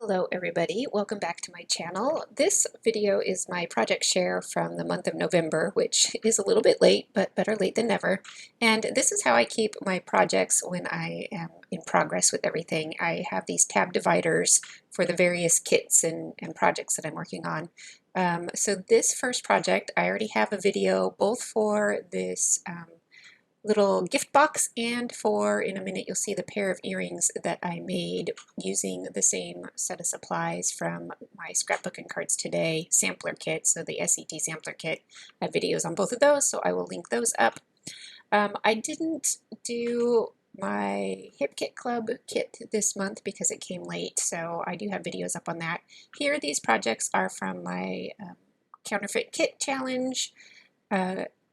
Hello everybody, welcome back to my channel. This video is my project share from the month of November, which is a little bit late, but better late than never. And this is how I keep my projects when I am in progress with everything. I have these tab dividers for the various kits and projects that I'm working on. So this first project, I already have a video both for this little gift box and for, in a minute, you'll see the pair of earrings that I made using the same set of supplies from my Scrapbook and Cards Today sampler kit, so the SET sampler kit. I have videos on both of those, so I will link those up. I didn't do my Hip Kit Club kit this month because it came late, so I do have videos up on that. Here, these projects are from my Counterfeit Kit Challenge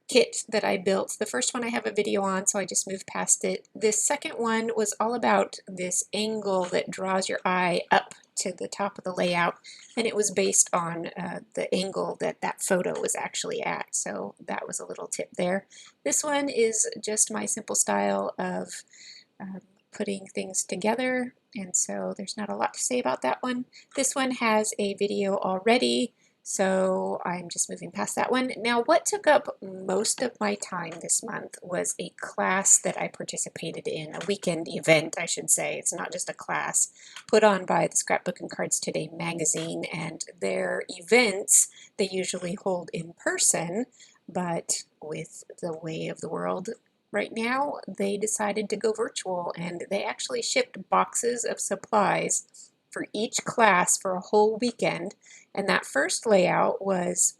kit that I built. The first one I have a video on, so I just moved past it. This second one was all about this angle that draws your eye up to the top of the layout, and it was based on the angle that that photo was actually at, so that was a little tip there. This one is just my simple style of putting things together, and so there's not a lot to say about that one. This one has a video already, so I'm just moving past that one. Now, what took up most of my time this month was a class that I participated in, a weekend event, I should say. It's not just a class, put on by the Scrapbook and Cards Today magazine, and their events they usually hold in person, but with the way of the world right now, they decided to go virtual, and they actually shipped boxes of supplies for each class for a whole weekend. And that first layout was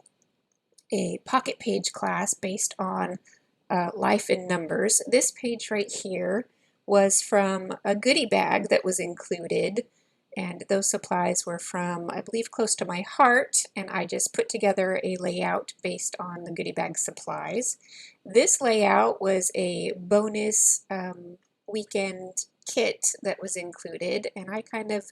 a pocket page class based on life in numbers. This page right here was from a goodie bag that was included, and those supplies were from, I believe, Close to My Heart, and I just put together a layout based on the goodie bag supplies. This layout was a bonus weekend kit that was included, and I kind of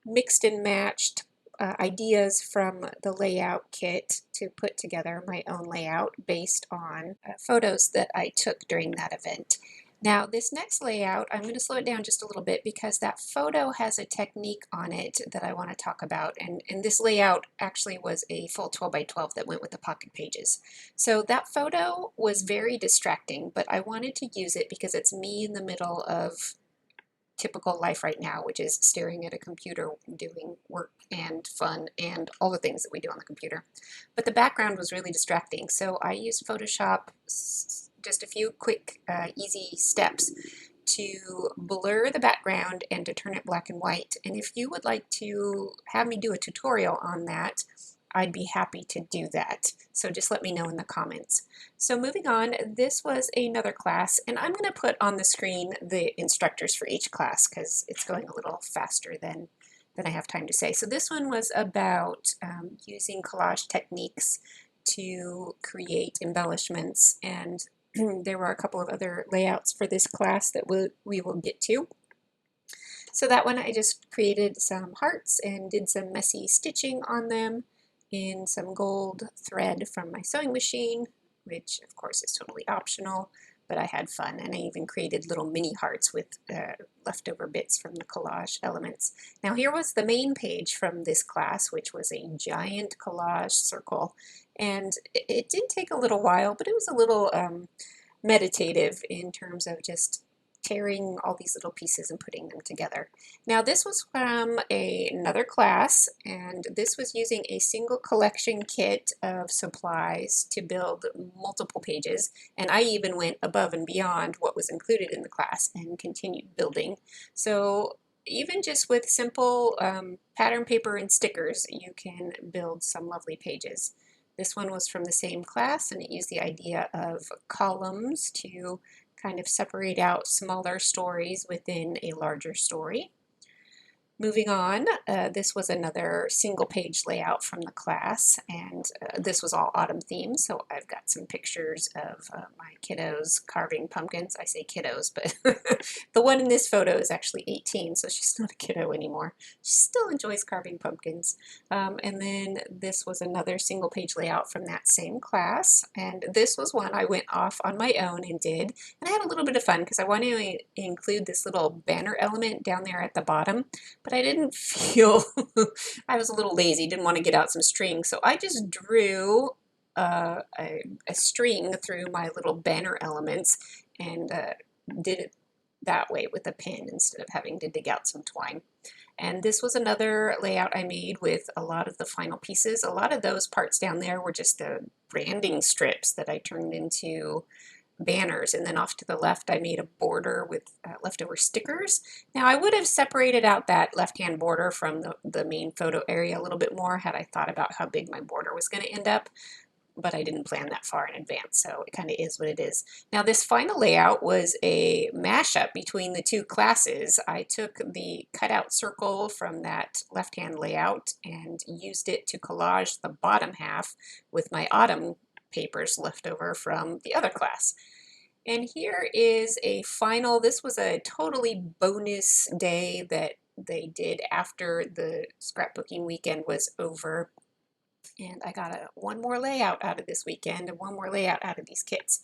mixed and matched ideas from the layout kit to put together my own layout based on photos that I took during that event. Now, this next layout, I'm going to slow it down just a little bit because that photo has a technique on it that I want to talk about, and this layout actually was a full 12 by 12 that went with the pocket pages. So that photo was very distracting, but I wanted to use it because it's me in the middle of typical life right now, which is staring at a computer, doing work and fun and all the things that we do on the computer. But the background was really distracting, so I used Photoshop, just a few quick, easy steps to blur the background and to turn it black and white. And if you would like to have me do a tutorial on that, I'd be happy to do that. So just let me know in the comments. So moving on, this was another class, and I'm going to put on the screen the instructors for each class because it's going a little faster than I have time to say. So this one was about using collage techniques to create embellishments, and there were a couple of other layouts for this class that we will get to. So that one I just created some hearts and did some messy stitching on them in some gold thread from my sewing machine, which of course is totally optional, but I had fun, and I even created little mini hearts with leftover bits from the collage elements. Now here was the main page from this class, which was a giant collage circle, and it did take a little while, but it was a little meditative in terms of just tearing all these little pieces and putting them together. Now this was from another class, and this was using a single collection kit of supplies to build multiple pages, and I even went above and beyond what was included in the class and continued building. So even just with simple pattern paper and stickers, you can build some lovely pages. This one was from the same class, and it used the idea of columns to kind of separate out smaller stories within a larger story. Moving on, this was another single page layout from the class, and this was all autumn themed, so I've got some pictures of my kiddos carving pumpkins. I say kiddos, but the one in this photo is actually 18, so she's not a kiddo anymore. She still enjoys carving pumpkins. And then this was another single page layout from that same class, and this was one I went off on my own and did, and I had a little bit of fun because I wanted to include this little banner element down there at the bottom, but I didn't feel, I was a little lazy, didn't want to get out some string, so I just drew a string through my little banner elements and did it that way with a pin instead of having to dig out some twine. And this was another layout I made with a lot of the final pieces. A lot of those parts down there were just the branding strips that I turned into banners, and then off to the left I made a border with leftover stickers. Now I would have separated out that left-hand border from the main photo area a little bit more had I thought about how big my border was going to end up, but I didn't plan that far in advance, so it kind of is what it is. Now this final layout was a mashup between the two classes. I took the cutout circle from that left-hand layout and used it to collage the bottom half with my autumn papers left over from the other class. And here is a final, this was a totally bonus day that they did after the scrapbooking weekend was over. And I got one more layout out of this weekend and one more layout out of these kits.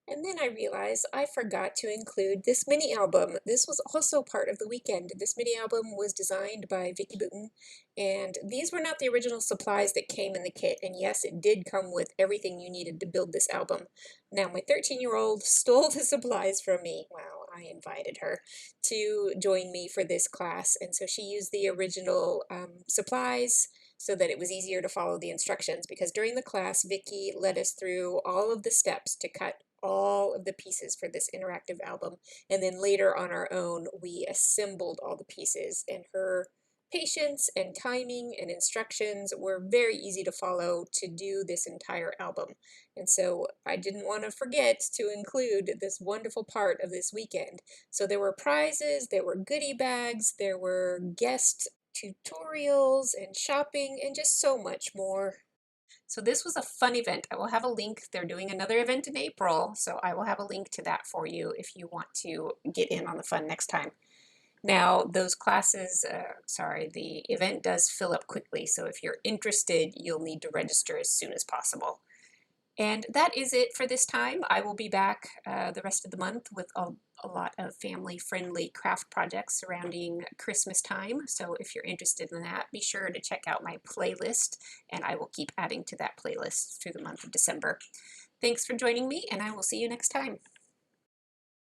And then I realized I forgot to include this mini album. This was also part of the weekend. This mini album was designed by Vicky Booten, and these were not the original supplies that came in the kit. And yes, it did come with everything you needed to build this album. Now, my 13-year-old stole the supplies from me. Wow, I invited her to join me for this class, and so she used the original supplies so that it was easier to follow the instructions, because during the class, Vicky led us through all of the steps to cut all of the pieces for this interactive album, and then later on our own we assembled all the pieces, and her patience and timing and instructions were very easy to follow to do this entire album. And so I didn't want to forget to include this wonderful part of this weekend. So there were prizes, there were goodie bags, there were guest tutorials and shopping and just so much more. So this was a fun event. I will have a link. They're doing another event in April, so I will have a link to that for you if you want to get in on the fun next time. Now, those classes, the event does fill up quickly, so if you're interested, you'll need to register as soon as possible. And that is it for this time. I will be back the rest of the month with a lot of family-friendly craft projects surrounding Christmas time. So if you're interested in that, be sure to check out my playlist, and I will keep adding to that playlist through the month of December. Thanks for joining me, and I will see you next time.